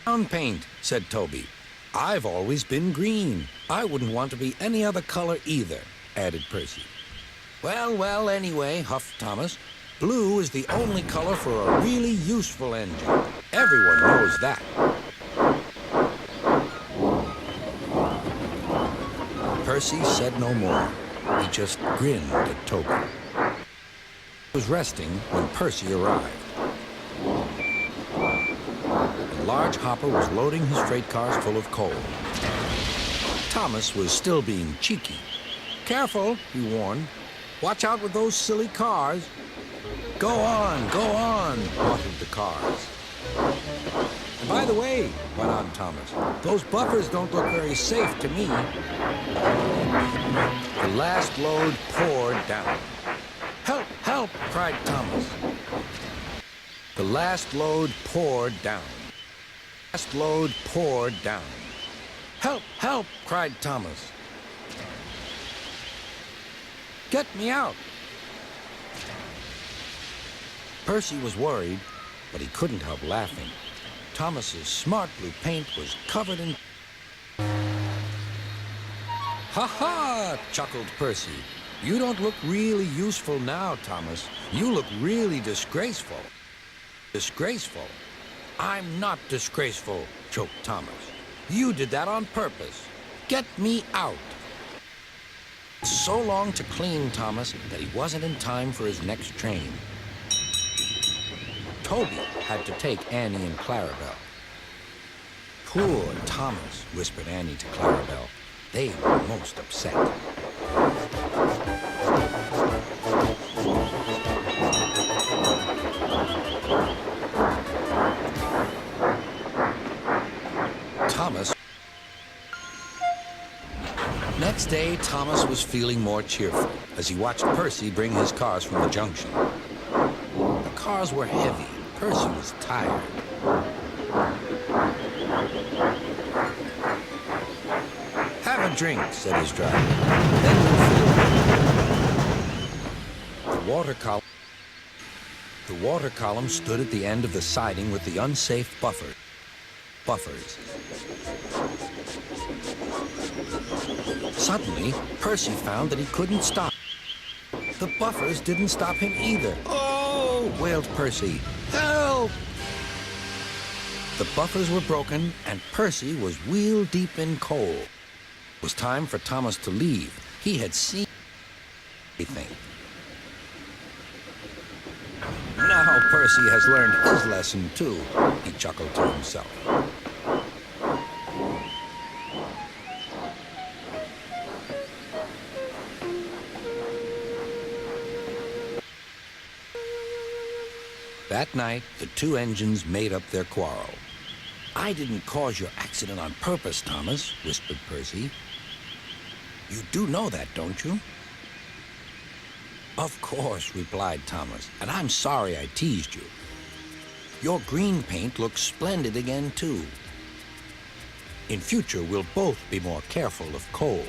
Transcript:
Brown paint, said Toby. I've always been green. I wouldn't want to be any other color either, added Percy. Well, anyway, huffed Thomas. Blue is the only color for a really useful engine. Everyone knows that. Percy said no more. He just grinned at Toby. He was resting when Percy arrived. The large hopper was loading his freight cars full of coal. Thomas was still being cheeky. Careful, he warned. Watch out with those silly cars. Go on, ordered the cars. And by the way, went on Thomas, those buffers don't look very safe to me. The last load poured down. Help, help, cried Thomas. The last load poured down. Last load poured down. Help, help, cried Thomas. Get me out. Percy was worried, but he couldn't help laughing. Thomas's smart blue paint was covered in... Ha ha, chuckled Percy. You don't look really useful now, Thomas. You look really disgraceful. Disgraceful? I'm not disgraceful, choked Thomas. You did that on purpose. Get me out. So long to clean Thomas that he wasn't in time for his next train. Toby had to take Annie and Clarabelle. Poor Thomas, whispered Annie to Clarabelle. They were most upset. Thomas. Next day, Thomas was feeling more cheerful as he watched Percy bring his cars from the junction. The cars were heavy. Percy was tired. Have a drink, said his driver. Then you'll feel it. The water column stood at the end of the siding with the unsafe buffers. Suddenly, Percy found that he couldn't stop. The buffers didn't stop him either. Oh, wailed Percy. Help! The buffers were broken, and Percy was wheel deep in coal. It was time for Thomas to leave. He had seen everything. Now Percy has learned his lesson, too, he chuckled to himself. That night, the two engines made up their quarrel. I didn't cause your accident on purpose, Thomas, whispered Percy. You do know that, don't you? Of course, replied Thomas, and I'm sorry I teased you. Your green paint looks splendid again, too. In future, we'll both be more careful of coal.